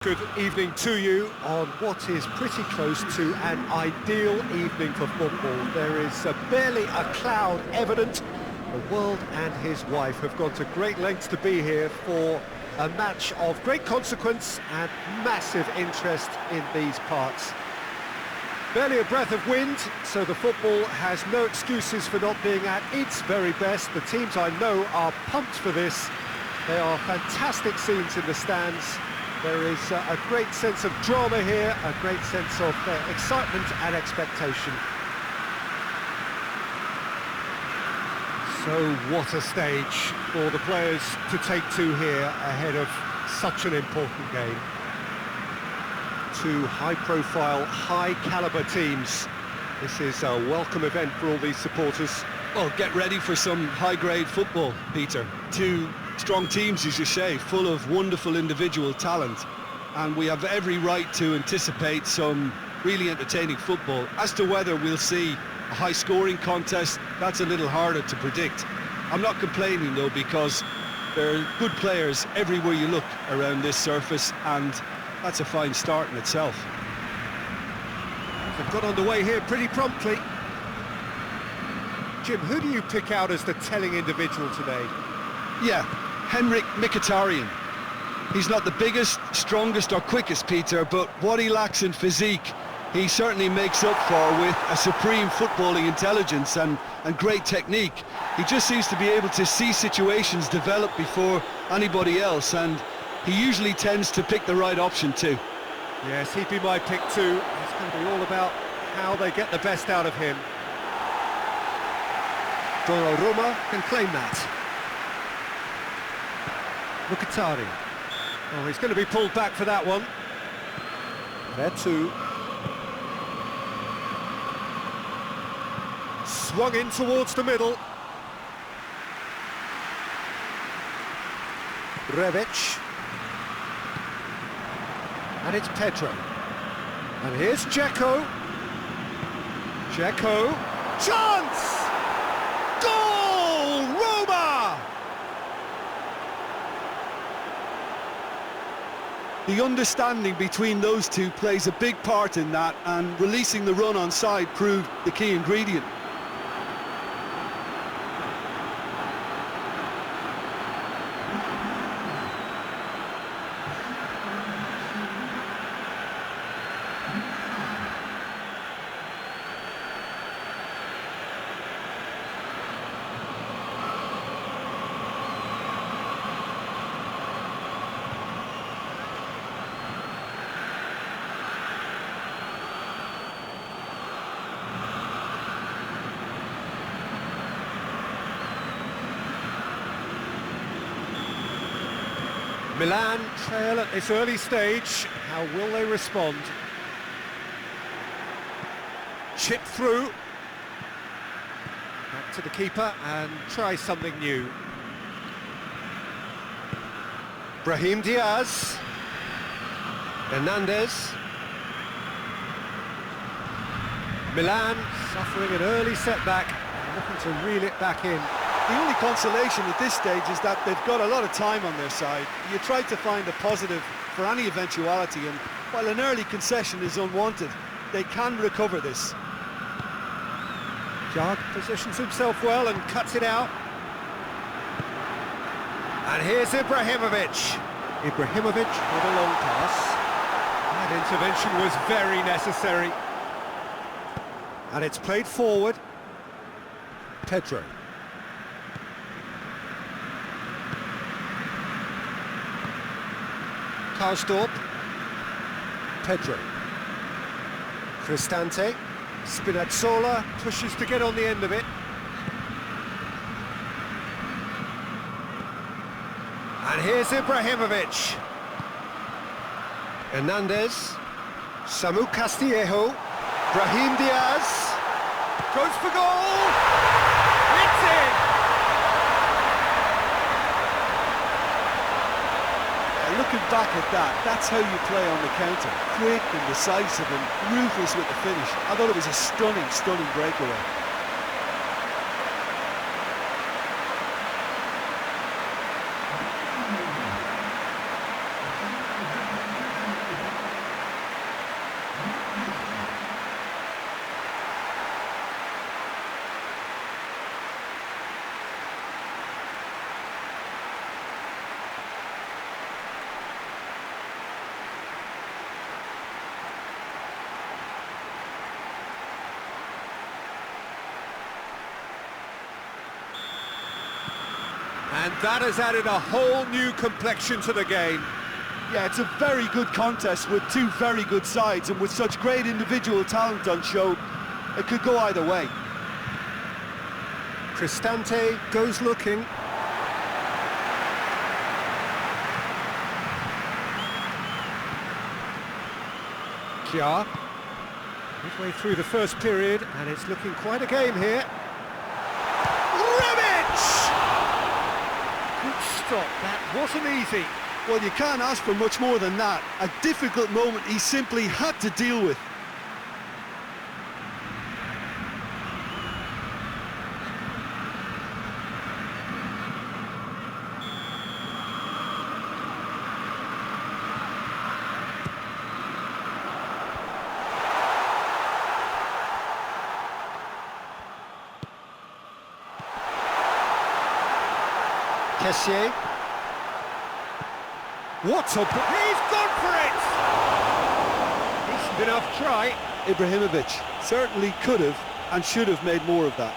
Good evening to you on what is pretty close to an ideal evening for football. There is barely a cloud evident. The world and his wife have gone to great lengths to be here for a match of great consequence and massive interest in these parts. Barely a breath of wind, so the football has no excuses for not being at its very best. The teams I know are pumped for this. There are fantastic scenes in the stands. There is a great sense of drama here, a great sense of excitement and expectation. So what a stage for the players to take to here ahead of such an important game. Two high-profile, high-caliber teams. This is a welcome event for all these supporters. Well, get ready for some high-grade football, Peter. Two strong teams, as you say, full of wonderful individual talent. And we have every right to anticipate some really entertaining football. As to whether we'll see a high-scoring contest, that's a little harder to predict. I'm not complaining, though, because there are good players everywhere you look around this surface, and that's a fine start in itself. They've got underway here pretty promptly. Jim, who do you pick out as the telling individual today? Yeah, Henrik Mkhitaryan. He's not the biggest, strongest or quickest, Peter, but what he lacks in physique, he certainly makes up for with a supreme footballing intelligence and great technique. He just seems to be able to see situations develop before anybody else, and he usually tends to pick the right option too. Yes, he'd be my pick too. It's going to be all about how they get the best out of him. Roma can claim that. Mkhitaryan. Oh, he's going to be pulled back for that one. There too. Swung in towards the middle. Rebic. And it's Pedro. And here's Dzeko. Dzeko. Chance! Goal! Roma! The understanding between those two plays a big part in that, and releasing the run on side proved the key ingredient. Milan trail at this early stage. How will they respond? Chip through. Back to the keeper and try something new. Brahim Diaz. Hernandez. Milan suffering an early setback, looking to reel it back in. The only consolation at this stage is that they've got a lot of time on their side. You try to find a positive for any eventuality, and while an early concession is unwanted, they can recover this. Jag positions himself well and cuts it out. And here's Ibrahimovic. Ibrahimovic with a long pass. That intervention was very necessary. And it's played forward. Pedro. Karsdorp. Pedro. Cristante. Spinazzola pushes to get on the end of it. And here's Ibrahimovic. Hernandez. Samu Castillejo. Brahim Diaz. Goes for goal! It's in! Looking back at that, that's how you play on the counter. Quick and decisive and ruthless with the finish. I thought it was a stunning, stunning breakaway. And that has added a whole new complexion to the game. Yeah, it's a very good contest with two very good sides, and with such great individual talent on show, it could go either way. Cristante goes looking. Kja. Midway through the first period, and it's looking quite a game here. Rebic! Good stop, that wasn't easy. Well, you can't ask for much more than that. A difficult moment he simply had to deal with. Kessié. What a... He's gone for it! Decent enough try. Ibrahimovic certainly could have and should have made more of that.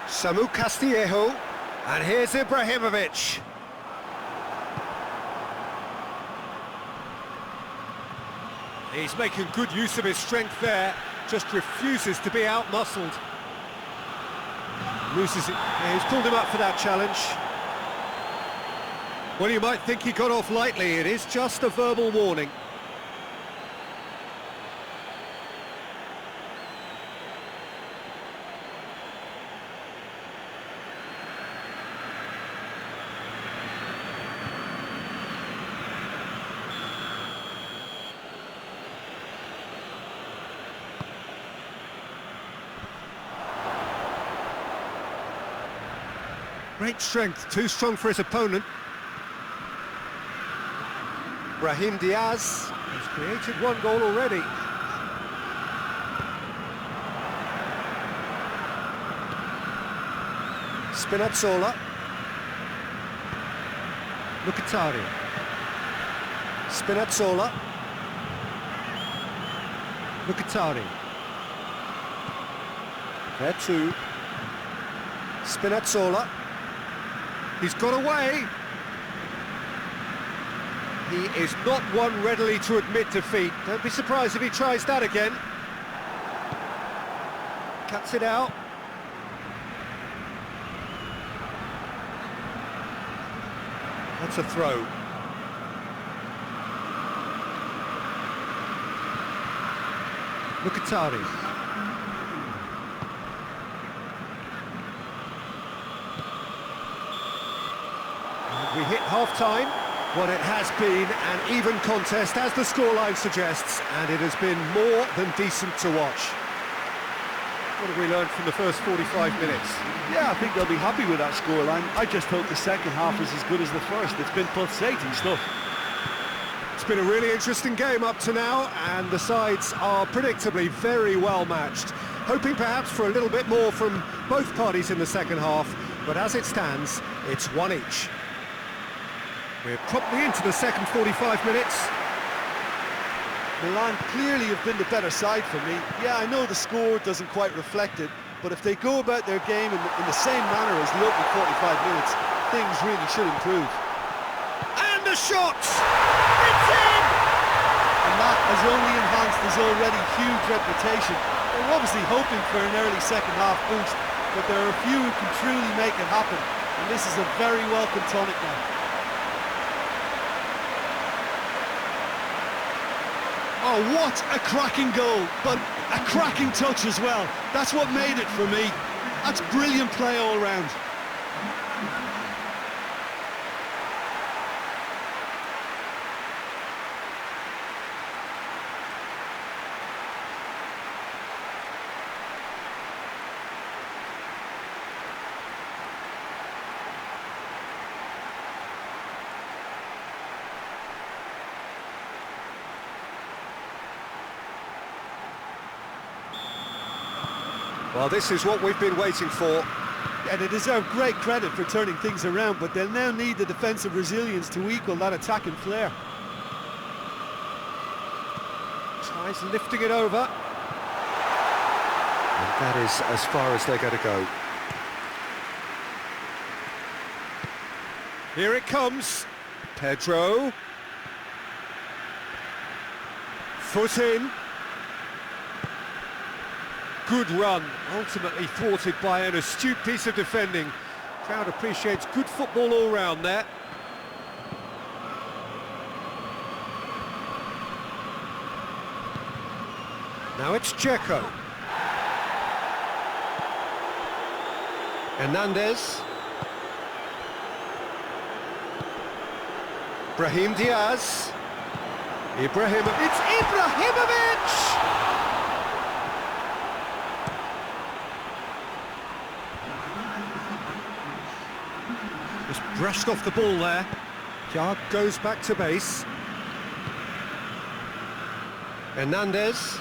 Samu Castillejo, and here's Ibrahimovic. He's making good use of his strength there, just refuses to be out-muscled. Loses it. Yeah, he's pulled him up for that challenge. Well, you might think he got off lightly. It is just a verbal warning. Great strength, too strong for his opponent. Brahim Diaz has created one goal already. Spinazzola. Mkhitaryan. Spinazzola. Mkhitaryan. There too. Spinazzola. He's got away. He is not one readily to admit defeat. Don't be surprised if he tries that again. Cuts it out. That's a throw. Mkhitaryan. We hit half-time. Well, it has been an even contest, as the scoreline suggests, and it has been more than decent to watch. What have we learned from the first 45 minutes? Yeah, I think they'll be happy with that scoreline. I just hope the second half is as good as the first. It's been pulsating stuff. It's been a really interesting game up to now, and the sides are predictably very well matched. Hoping perhaps for a little bit more from both parties in the second half, but as it stands, it's one each. We're promptly into the second 45 minutes. Milan clearly have been the better side for me. Yeah, I know the score doesn't quite reflect it, but if they go about their game in the same manner as the opening 45 minutes, things really should improve. And the shot! It's in! And that has only enhanced his already huge reputation. They're obviously hoping for an early second half boost, but there are a few who can truly make it happen, and this is a very welcome tonic now. Oh, what a cracking goal, but a cracking touch as well. That's what made it for me. That's brilliant play all round. Well, this is what we've been waiting for. And they deserve great credit for turning things around, but they'll now need the defensive resilience to equal that attacking flair. Tries lifting it over. And that is as far as they're going to go. Here it comes. Pedro. Foot in. Good run, ultimately thwarted by an astute piece of defending. Crowd appreciates good football all round there. Now it's Dzeko. Hernandez. Brahim Diaz. Ibrahimovic. It's Ibrahimovic! Just brushed off the ball there. Yard goes back to base. Hernandez.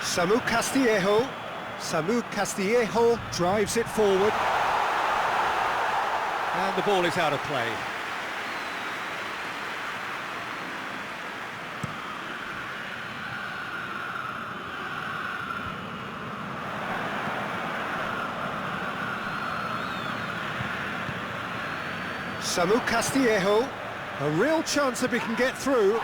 Samu Castillejo. Samu Castillejo drives it forward. And the ball is out of play. Samu Castillejo, a real chance if he can get through.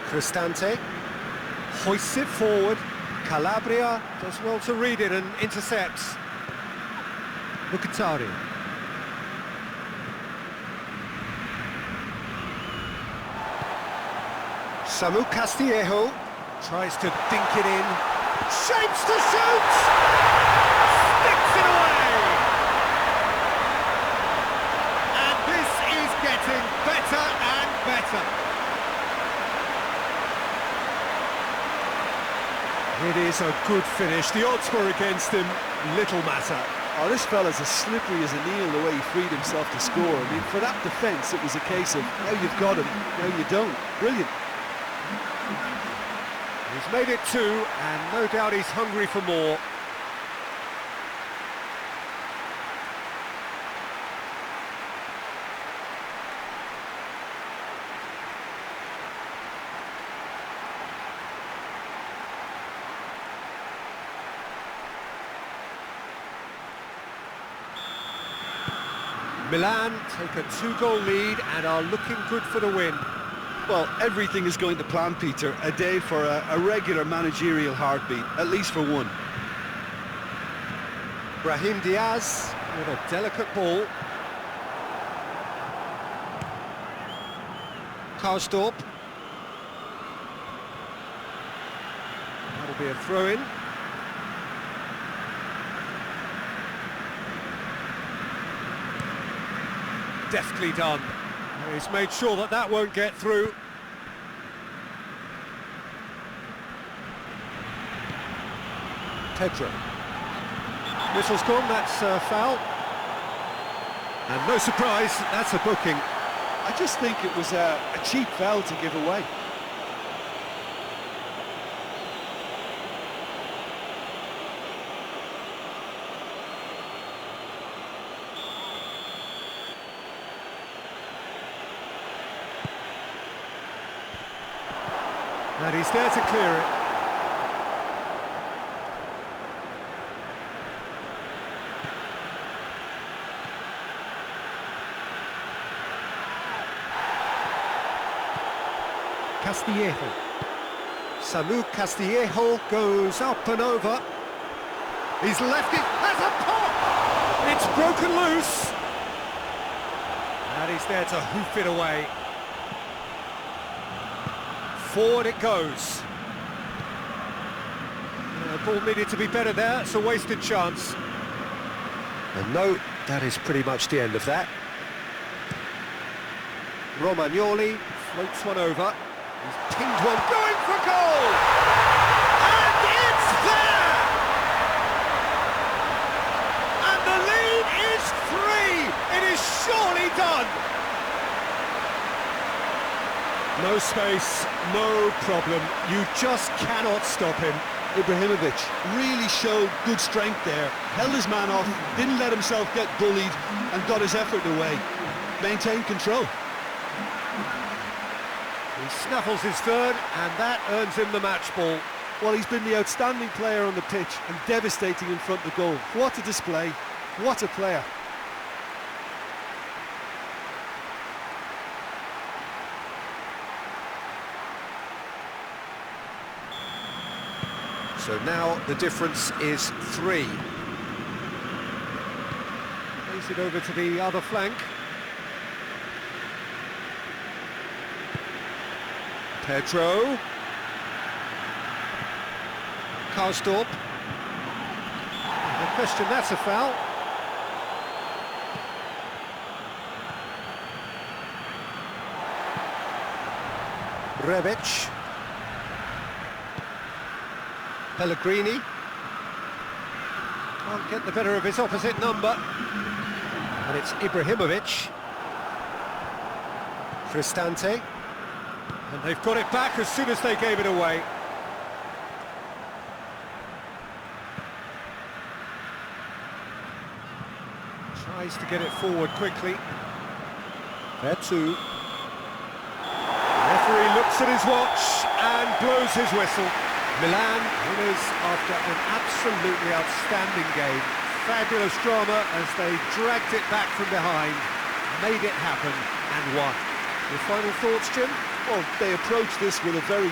Cristante hoists it forward. Calabria does well to read it and intercepts. Mkhitaryan. Samu Castillejo tries to dink it in, shapes to shoot, sticks it away, and this is getting better and better. It is a good finish. The odds were against him, little matter. Oh, this fella's as slippery as a needle the way he freed himself to score. I mean, for that defence, it was a case of now you've got him, now you don't. Brilliant. He's made it two, and no doubt he's hungry for more. Milan take a two-goal lead and are looking good for the win. Well, everything is going to plan, Peter. A day for a regular managerial heartbeat, at least for one. Brahim Diaz with a delicate ball. Karsdorp. That'll be a throw-in. Deftly done. He's made sure that that won't get through. Pedro. Whistle's gone, that's a foul. And no surprise, that's a booking. I just think it was a cheap foul to give away. And he's there to clear it. Castillejo. Samu Castillejo goes up and over. He's left it, has a pop! It's broken loose. And he's there to hoof it away. Forward it goes. The ball needed to be better there, it's a wasted chance. And no, that is pretty much the end of that. Romagnoli floats one over. He's pinged one, going for goal! And it's there! And the lead is 3! No space, no problem. You just cannot stop him. Ibrahimovic really showed good strength there, held his man off, didn't let himself get bullied and got his effort away. Maintained control. He snaffles his third and that earns him the match ball. Well, he's been the outstanding player on the pitch and devastating in front of the goal. What a display, what a player. So now the difference is 3. Plays it over to the other flank. Pedro. Karsdorp. No question, that's a foul. Rebic. Pellegrini. Can't get the better of his opposite number. And it's Ibrahimovic. Cristante. And they've got it back as soon as they gave it away. Tries to get it forward quickly. Vertu. Referee looks at his watch and blows his whistle. Milan winners after an absolutely outstanding game. Fabulous drama as they dragged it back from behind, made it happen and won. Your final thoughts, Jim? Well, they approached this with a very